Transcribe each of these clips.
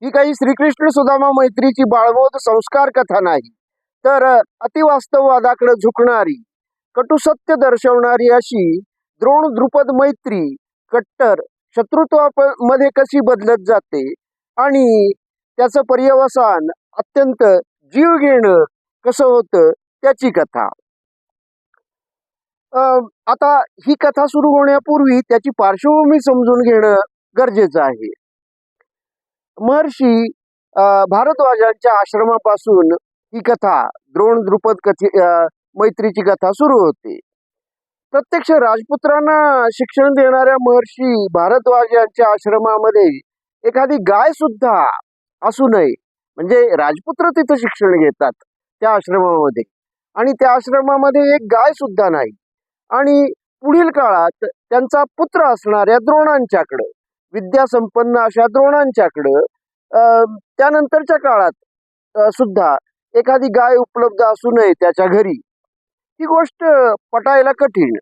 ही काही श्रीकृष्ण सुदामा मैत्रीची बाळबोध संस्कार कथा नाही, तर अतिवास्तववादाकडे झुकणारी, कटू सत्य दर्शवणारी अशी द्रोण द्रुपद मैत्री कट्टर शत्रुत्वामध्ये कशी बदलत जाते आणि त्याचं पर्यवसान अत्यंत जीव घेणं कसं होतं त्याची कथा. आता ही कथा सुरू होण्यापूर्वी त्याची पार्श्वभूमी समजून घेणं गरजेचं आहे. महर्षी भारद्वाजांच्या आश्रमापासून ही कथा द्रोण द्रुपद मैत्रीची कथा सुरू होते. प्रत्यक्ष राजपुत्रांना शिक्षण देणाऱ्या महर्षी भारद्वाजांच्या आश्रमामध्ये एखादी गाय सुद्धा असू नये, म्हणजे राजपुत्र तिथं शिक्षण घेतात त्या आश्रमामध्ये, आणि त्या आश्रमामध्ये एक गाय सुद्धा नाही. आणि पुढील काळात त्यांचा पुत्र असणाऱ्या द्रोणांच्याकडं, विद्यासंपन्न अशा द्रोणांच्याकडं त्यानंतरच्या काळात सुद्धा एखादी गाय उपलब्ध असू नये त्याच्या घरी, ही गोष्ट पटायला कठीण.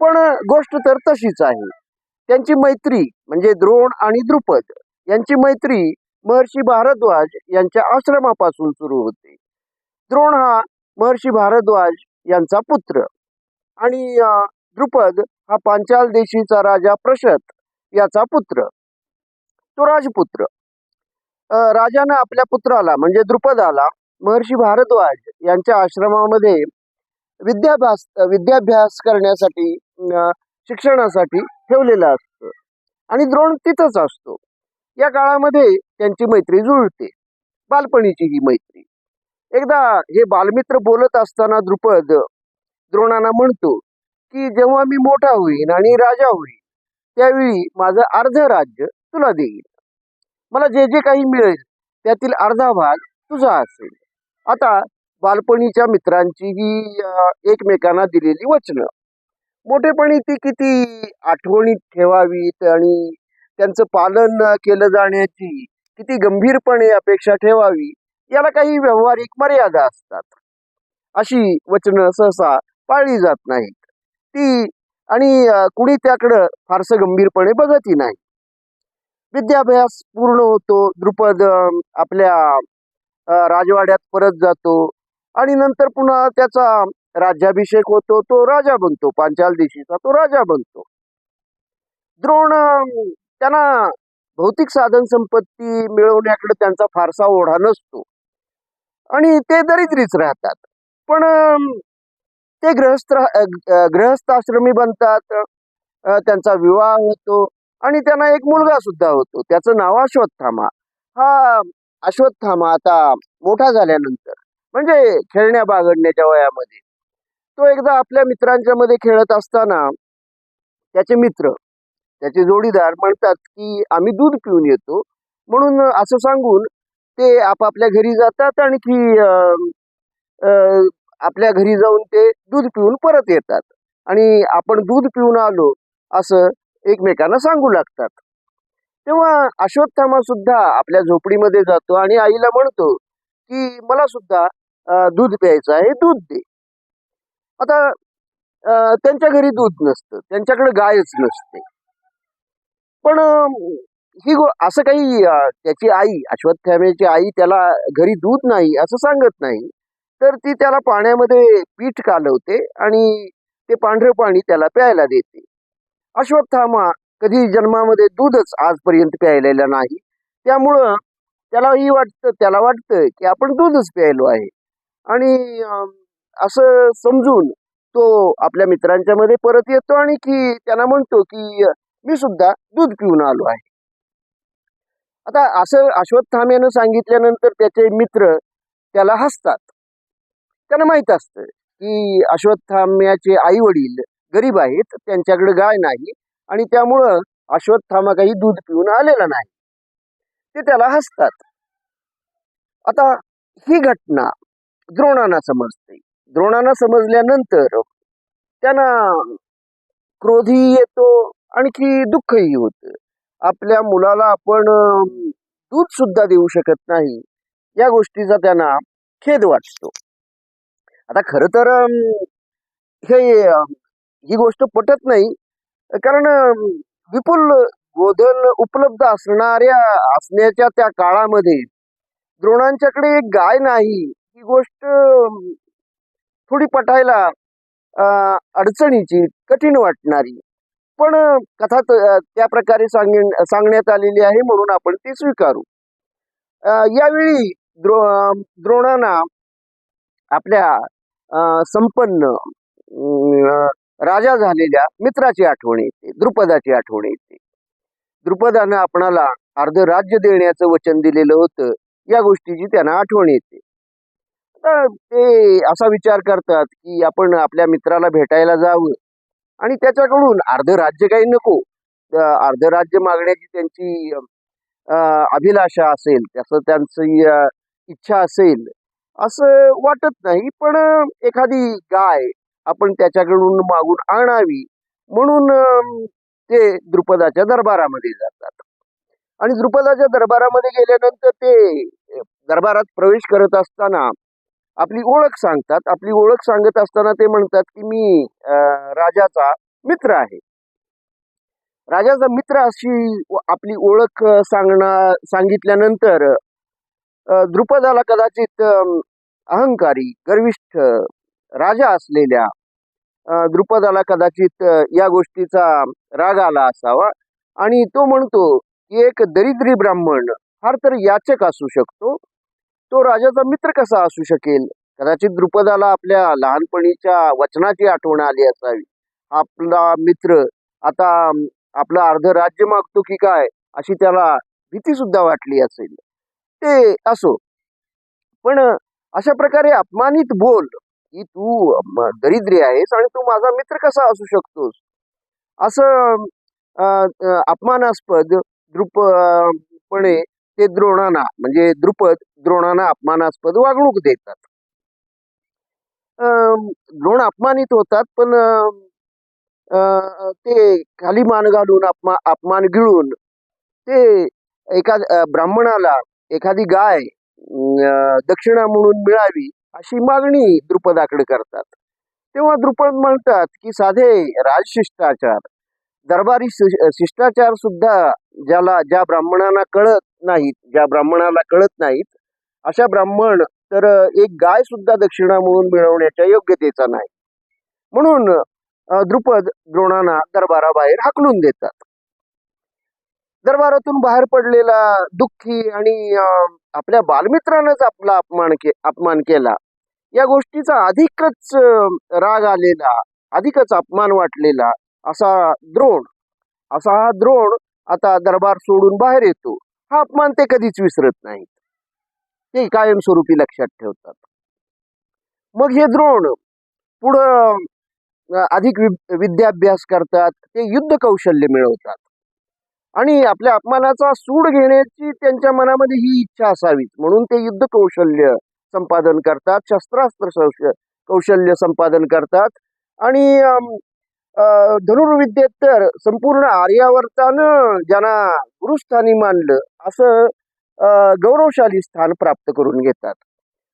पण गोष्ट तर तशीच आहे. त्यांची मैत्री म्हणजे द्रोण आणि द्रुपद यांची मैत्री महर्षी भारद्वाज यांच्या आश्रमापासून सुरू होते. द्रोण हा महर्षी भारद्वाज यांचा पुत्र आणि द्रुपद हा पांचाल देशीचा राजा प्रशत याचा पुत्र, तो राजपुत्र. राजानं आपल्या पुत्राला म्हणजे द्रुपदाला महर्षी भारद्वाज यांच्या आश्रमामध्ये विद्याभ्यास करण्यासाठी, शिक्षणासाठी ठेवलेलं असतं आणि द्रोण तिथंच असतो. या काळामध्ये त्यांची मैत्री जुळते, बालपणीची ही मैत्री. एकदा हे बालमित्र बोलत असताना द्रुपद द्रोणांना म्हणतो की जेव्हा मी मोठा होईन आणि राजा होईन त्यावेळी माझं अर्ध राज्य तुला देईन. मला जे जे काही मिळेल त्यातील अर्धा भाग तुझा असेल. आता बालपणीच्या मित्रांची ही एकमेकांना दिलेली वचनं मोठेपणी ती किती आठवणीत ठेवावीत आणि त्यांचं पालन केलं जाण्याची किती गंभीरपणे अपेक्षा ठेवावी, याला काही व्यावहारिक मर्यादा असतात. अशी वचनं सहसा पाळली जात नाहीत ती, आणि कुणी त्याकडं फारसं गंभीरपणे बघतही नाही. विद्याभ्यास पूर्ण होतो. द्रुपद आपल्या राजवाड्यात परत जातो आणि नंतर पुन्हा त्याचा राज्याभिषेक होतो. तो राजा बनतो, पांचाल देशीचा तो राजा बनतो. द्रोण त्यांना भौतिक साधन संपत्ती मिळवण्याकडे त्यांचा फारसा ओढा नसतो आणि ते दरिद्रीच राहतात. पण ते गृहस्थाश्रमी बनतात. त्यांचा विवाह होतो आणि त्यांना एक मुलगा सुद्धा होतो. त्याचं नाव अश्वत्थामा. हा अश्वत्थामा आता मोठा झाल्यानंतर, म्हणजे खेळण्या बागडण्याच्या वयामध्ये, तो एकदा आपल्या मित्रांच्या मध्ये खेळत असताना त्याचे मित्र, त्याचे जोडीदार म्हणतात की आम्ही दूध पिऊन येतो, म्हणून असं सांगून ते आपापल्या घरी जातात. आणखी आपल्या घरी जाऊन ते दूध पिऊन परत येतात आणि आपण दूध पिऊन आलो असं एकमेकांना सांगू लागतात. तेव्हा अश्वत्थामा सुद्धा आपल्या झोपडीमध्ये जातो आणि आईला म्हणतो की मला सुद्धा दूध प्यायचं आहे, दूध दे. आता त्यांच्या घरी दूध नसतं, त्यांच्याकडे गायच नसते. पण असं काही त्याची आई, अश्वत्थाम्याची आई त्याला घरी दूध नाही असं सांगत नाही, तर ती त्याला पाण्यामध्ये पीठ कालवते आणि ते पांढरे पाणी त्याला प्यायला देते. अश्वत्थामा कधी जन्मामध्ये दूधच आजपर्यंत प्यायलेलं नाही, त्यामुळं त्याला वाटतं की आपण दूधच प्यायलो आहे. आणि असं समजून तो आपल्या मित्रांच्या मध्ये परत येतो आणि की त्यांना म्हणतो की मी सुद्धा दूध पिऊन आलो आहे. आता असं अश्वत्थाम्यानं सांगितल्यानंतर त्याचे मित्र त्याला हसतात. त्यांना माहित असतं की अश्वत्थाम्याचे आई वडील गरीब आहेत, त्यांच्याकडे गाय नाही आणि त्यामुळं अश्वत्थामा काही दूध पिऊन आलेला नाही. ते त्याला हसतात. आता ही घटना द्रोणांना समजते. द्रोणांना समजल्यानंतर त्यांना क्रोधही येतो, आणखी दुःखही होतं. आपल्या मुलाला आपण दूध सुद्धा देऊ शकत नाही या गोष्टीचा त्यांना खेद वाटतो. आता खरं तर ही गोष्ट पटत नाही, कारण विपुल गोधन उपलब्ध असण्याच्या त्या काळामध्ये द्रोणांच्याकडे एक गाय नाही ही गोष्ट थोडी पटायला अडचणीची, कठीण वाटणारी, पण कथा त्या प्रकारे सांगण्यात आलेली आहे म्हणून आपण ती स्वीकारू. यावेळी द्रोणांना आपल्या संपन्न राजा झालेल्या मित्राची आठवण येते, द्रुपदाची आठवण येते. द्रुपदानं आपणाला अर्ध राज्य देण्याचं वचन दिलेलं होतं, या गोष्टीची त्यांना आठवण येते. तर ते असा विचार करतात की आपण आपल्या मित्राला भेटायला जावं आणि त्याच्याकडून अर्ध राज्य काही नको, अर्ध राज्य मागण्याची त्यांची अभिलाषा असेल, त्याचं त्यांची इच्छा असेल असं वाटत नाही, पण एखादी गाय आपण त्याच्याकडून मागून आणावी म्हणून ते द्रुपदाच्या दरबारामध्ये जातात. आणि द्रुपदाच्या दरबारामध्ये गेल्यानंतर ते दरबारात प्रवेश करत असताना आपली ओळख सांगतात. आपली ओळख सांगत असताना ते म्हणतात की मी राजाचा मित्र आहे. राजाचा मित्र अशी आपली ओळख सांगितल्यानंतर द्रुपदाला कदाचित अहंकारी, गर्विष्ठ राजा असलेल्या द्रुपदाला कदाचित या गोष्टीचा राग आला असावा आणि तो म्हणतो की एक दरिद्री ब्राह्मण फार तर याचक असू शकतो, तो राजाचा मित्र कसा असू शकेल. कदाचित द्रुपदाला आपल्या लहानपणीच्या वचनाची आठवण आली असावी. आपला मित्र आता आपलं अर्ध राज्य मागतो की काय अशी त्याला भीती सुद्धा वाटली असेल. ते असो, पण अशा प्रकारे अपमानित बोल की तू दरिद्री आहेस आणि तू माझा मित्र कसा असू शकतोस असं अपमानास्पद द्रुपपणे ते द्रोणांना म्हणजे द्रुपद द्रोणांना अपमानास्पद वागणूक देतात. द्रोण अपमानित होतात, पण ते खाली मान घालून अपमान गिळून ते एका ब्राह्मणाला एखादी गाय दक्षिणा म्हणून मिळावी अशी मागणी द्रुपदाकडे करतात. तेव्हा द्रुपद म्हणतात की साधे राजशिष्टाचार, दरबारी शिष्टाचार सुद्धा ज्या ब्राह्मणाला कळत नाहीत अशा ब्राह्मण तर एक गाय सुद्धा दक्षिणा म्हणून मिळवण्याच्या योग्यतेचा नाही. म्हणून द्रुपद द्रोणांना दरबाराबाहेर हाकलून देतात. दरबारातून बाहेर पडलेला दुःखी आणि आपल्या बालमित्रानंच आपला अपमान केला या गोष्टीचा अधिकच राग आलेला, अधिकच अपमान वाटलेला हा द्रोण आता दरबार सोडून बाहेर येतो. हा अपमान ते कधीच विसरत नाहीत, ते कायमस्वरूपी लक्षात ठेवतात. मग हे द्रोण पुढं अधिक विद्याभ्यास करतात, ते युद्ध कौशल्य मिळवतात आणि आपल्या अपमानाचा सूड घेण्याची त्यांच्या मनामध्ये ही इच्छा असावीच म्हणून ते युद्ध कौशल्य संपादन करतात, शस्त्रास्त्र कौशल्य संपादन करतात. आणि धनुर्विद्येत तर संपूर्ण आर्यावर्तानं ज्यांना गुरुस्थानी मानलं असं गौरवशाली स्थान प्राप्त करून घेतात.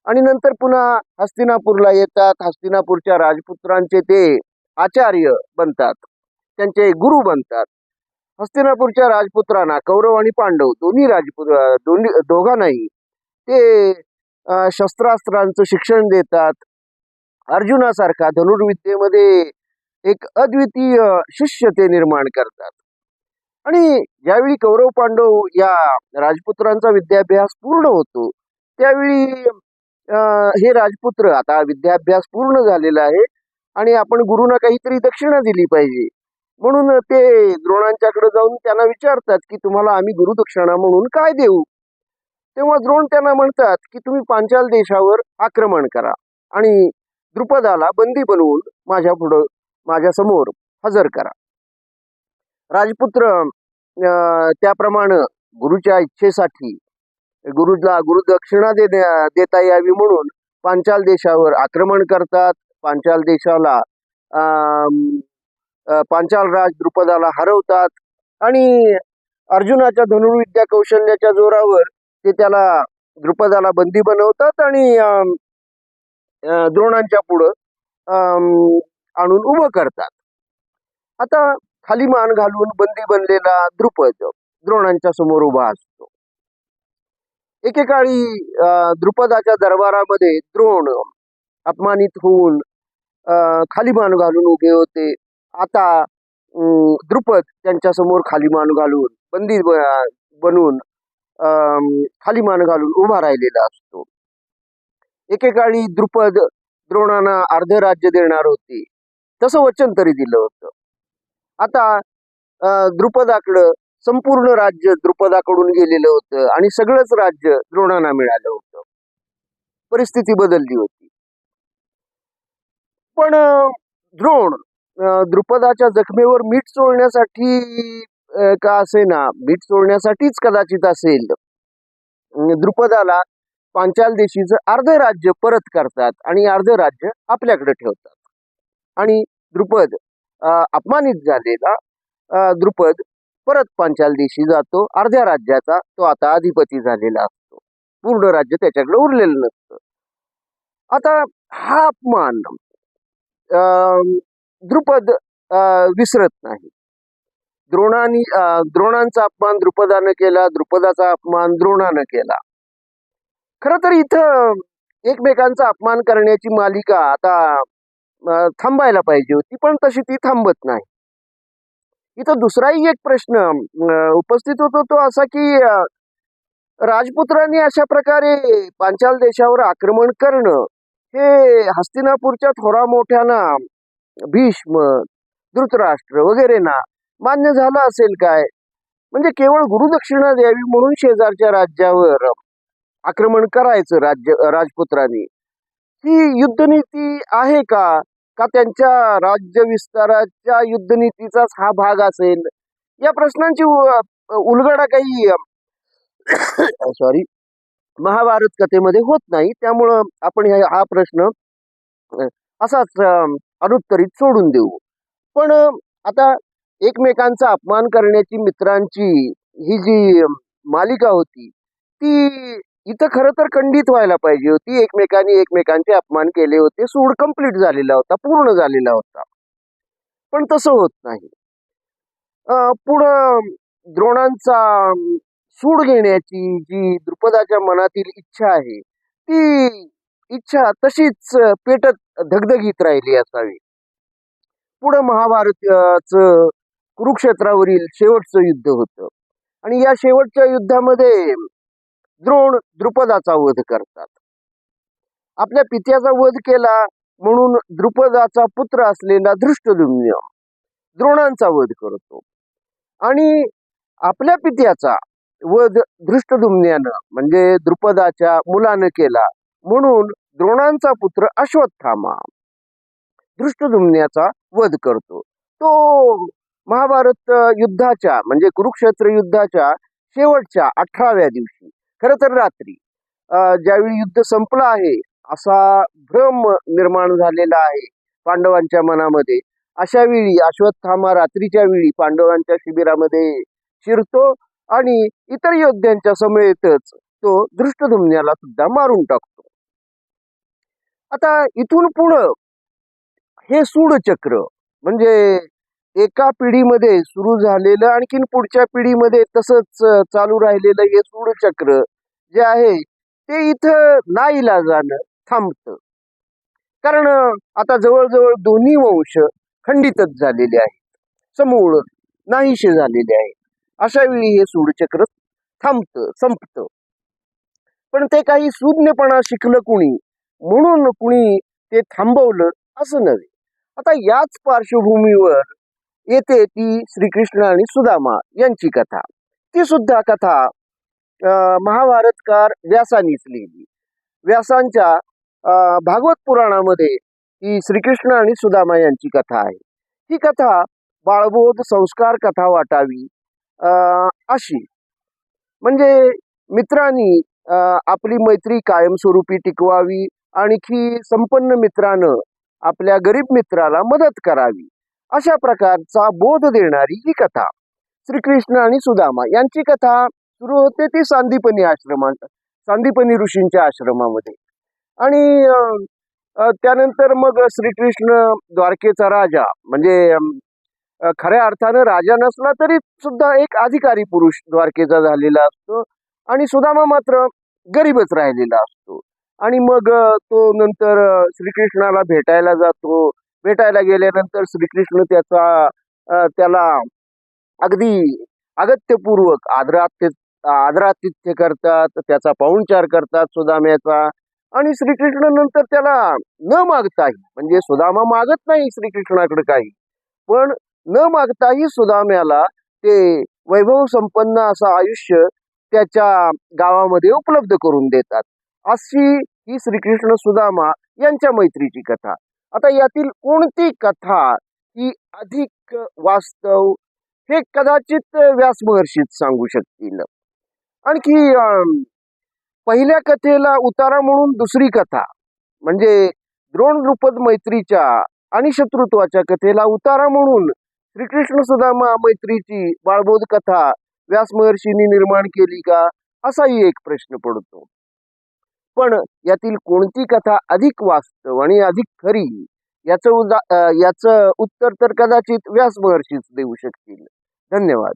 आणि नंतर पुन्हा हस्तिनापूरला येतात. हस्तिनापूरच्या राजपुत्रांचे ते आचार्य बनतात, त्यांचे गुरु बनतात. हस्तिनापूरच्या राजपुत्रांना कौरव आणि पांडव दोघांनाही ते शस्त्रास्त्रांचं शिक्षण देतात. अर्जुनासारखा धनुर्विद्येमध्ये एक अद्वितीय शिष्य ते निर्माण करतात. आणि ज्यावेळी कौरव पांडव या राजपुत्रांचा विद्याभ्यास पूर्ण होतो त्यावेळी हे राजपुत्र आता विद्याभ्यास पूर्ण झालेला आहे आणि आपण गुरुना काहीतरी दक्षिणा दिली पाहिजे म्हणून ते द्रोणांच्याकडे जाऊन त्यांना विचारतात की तुम्हाला आम्ही गुरुदक्षिणा म्हणून काय देऊ. तेव्हा द्रोण त्यांना म्हणतात की तुम्ही पांचाल देशावर आक्रमण करा आणि द्रुपदाला बंदी बनवून माझ्या समोर हजर करा. राजपुत्र त्याप्रमाणे गुरुच्या इच्छेसाठी गुरुला गुरुदक्षिणा देता यावी म्हणून पांचाल देशावर आक्रमण करतात. पांचाल देशाला पांचाल राज द्रुपदाला हरवतात आणि अर्जुनाच्या धनुर्विद्या कौशल्याच्या जोरावर ते द्रुपदाला बंदी बनवतात आणि द्रोणांच्या पुढं आणून उभं करतात. आता खाली मान घालून बंदी बनलेला द्रुपद द्रोणांच्या समोर उभा असतो. एकेकाळी द्रुपदाच्या दरबारामध्ये द्रोण अपमानित होऊन खाली मान घालून उभे होते. आता द्रुपद त्यांच्या समोर खाली मान घालून बंदी बनून खाली मान घालून उभा राहिलेला असतो. एकेकाळी द्रुपद द्रोणांना अर्ध राज्य देणार होते, तसं वचन तरी दिलं होतं. आता द्रुपदाकडं संपूर्ण राज्य द्रुपदाकडून गेलेलं होतं आणि सगळंच राज्य द्रोणांना मिळालं होतं. परिस्थिती बदलली होती. पण द्रोण द्रुपदाच्या जखमेवर मीठ चोळण्यासाठी का असेना, मीठ चोळण्यासाठीच कदाचित असेल, द्रुपदाला पांचाल देशीचं अर्ध राज्य परत करतात आणि अर्ध राज्य आपल्याकडे ठेवतात. आणि द्रुपद अपमानित झालेला द्रुपद परत पांचाल देशी जातो. अर्ध्या राज्याचा तो आता अधिपती झालेला असतो. पूर्ण राज्य त्याच्याकडे उरलेलं नसतं. आता हा अपमान द्रुपद विसरत नाही. द्रोणांचा अपमान द्रुपदानं केला, द्रुपदाचा अपमान द्रोणानं केला. खरं तर इथं एकमेकांचा अपमान करण्याची मालिका आता थांबायला पाहिजे होती, पण तशी ती थांबत नाही. इथं दुसराही एक प्रश्न उपस्थित होतो, तो असा की राजपुत्रांनी अशा प्रकारे पांचाल देशावर आक्रमण करणं हे हस्तिनापूरच्या थोरा मोठ्यांना, भीष्म, धृतराष्ट्र वगैरेंना मान्य झालं असेल काय? म्हणजे केवळ गुरुदक्षिणा द्यावी म्हणून शेजारच्या राज्यावर आक्रमण करायचं राजपुत्रांनी, ही युद्धनीती आहे का? का त्यांच्या राज्य विस्ताराच्या युद्धनीतीचाच हा भाग असेल? या प्रश्नांची उलगडा काही महाभारत कथेमध्ये होत नाही. त्यामुळं आपण हा प्रश्न असाच अनुत्तरित सोडून देऊ. पण आता एकमेकांचा अपमान करण्याची मित्रांची ही जी मालिका होती, ती इथं खरं तर खंडित व्हायला पाहिजे होती. एकमेकांनी एकमेकांचे अपमान केले होते, सूड कंप्लीट झालेला होता, पूर्ण झालेला होता. पण तसं होत नाही. पुढं द्रोणांचा सूड घेण्याची जी द्रुपदाच्या मनातील इच्छा आहे, ती इच्छा तशीच पेटत धगधगीत राहिली असावी. पुढं महाभारताचं कुरुक्षेत्रावरील शेवटचं युद्ध होतं आणि या शेवटच्या युद्धामध्ये द्रोण द्रुपदाचा वध करतात. आपल्या पित्याचा वध केला म्हणून द्रुपदाचा पुत्र असलेला धृष्टद्युम्न द्रोणांचा वध करतो आणि आपल्या पित्याचा वध धृष्टद्युम्नानं म्हणजे द्रुपदाच्या मुलानं केला म्हणून द्रोणांचा पुत्र अश्वत्थामा धृष्टद्युम्नाचा वध करतो. तो महाभारत युद्धाच्या म्हणजे कुरुक्षेत्र युद्धाच्या शेवटच्या 18व्या दिवशी, खरं तर रात्री, ज्यावेळी युद्ध संपलं आहे असा भ्रम निर्माण झालेला आहे पांडवांच्या मनामध्ये, अशा वेळी अश्वत्थामा रात्रीच्या वेळी पांडवांच्या शिबिरामध्ये शिरतो आणि इतर योद्ध्यांच्या समेतच तो धृष्टद्युम्नाला सुद्धा मारून टाकतो. आता इथून पुढं हे सूडचक्र म्हणजे एका पिढीमध्ये सुरू झालेलं आणखीन पुढच्या पिढीमध्ये तसंच चालू राहिलेलं हे सूडचक्र जे आहे ते इथं नाईलाजानं थांबतं. कारण आता जवळजवळ दोन्ही वंश खंडितच झालेले आहेत, समूळ नाहीसे झालेले आहेत. अशा वेळी हे सूडचक्र थांबतं, संपतं. पण ते काही सूज्ञपणा शिकलं कुणी म्हणून कुणी ते थांबवलं असं नव्हे. आता याच पार्श्वभूमीवर येते ती श्रीकृष्ण आणि सुदामा यांची कथा. ती सुद्धा कथा महाभारतकार व्यासानीच लिहिली. व्यासांच्या भागवत पुराणामध्ये ही श्रीकृष्ण आणि सुदामा यांची कथा आहे. ही कथा बाळबोध संस्कार कथा वाटावी अशी, म्हणजे मित्रांनी आपली मैत्री कायमस्वरूपी टिकवावी, आणखी संपन्न मित्रानं आपल्या गरीब मित्राला मदत करावी, अशा प्रकारचा बोध देणारी ही कथा. श्रीकृष्ण आणि सुदामा यांची कथा सुरू होते ती सांदीपनी ऋषींच्या आश्रमामध्ये. आणि त्यानंतर मग श्रीकृष्ण द्वारकेचा राजा म्हणजे खऱ्या अर्थानं राजा नसला तरी सुद्धा एक अधिकारी पुरुष द्वारकेचा झालेला असतो आणि सुदामा मात्र गरीबच राहिलेला असतो. आणि मग तो नंतर श्रीकृष्णाला भेटायला जातो. भेटायला गेल्यानंतर श्रीकृष्ण त्याला अगदी अगत्यपूर्वक आदरातिथ्य करतात, त्याचा पाहुणचार करतात सुदाम्याचा. आणि श्रीकृष्ण नंतर त्याला न मागताही, म्हणजे सुदामा मागत नाही श्रीकृष्णाकडे काही, पण न मागताही सुदाम्याला ते वैभव संपन्न असं आयुष्य त्याच्या गावामध्ये उपलब्ध करून देतात. अशी ही श्रीकृष्ण सुदामा यांच्या मैत्रीची कथा. आता यातील कोणती कथा ही अधिक वास्तव हे कदाचित व्यास महर्षीच सांगू शकतील. आणखी पहिल्या कथेला उतारा म्हणून दुसरी कथा म्हणजे द्रोण द्रुपद मैत्रीच्या आणि शत्रुत्वाच्या कथेला उतारा म्हणून श्रीकृष्ण सुदामा मैत्रीची बाळबोध कथा व्यास महर्षींनी निर्माण केली का, असाही एक प्रश्न पडतो. पण यातील कोणती कथा अधिक वास्तव आणि अधिक खरी याचं उत्तर तर कदाचित व्यास महर्षीच देऊ शकतील. धन्यवाद.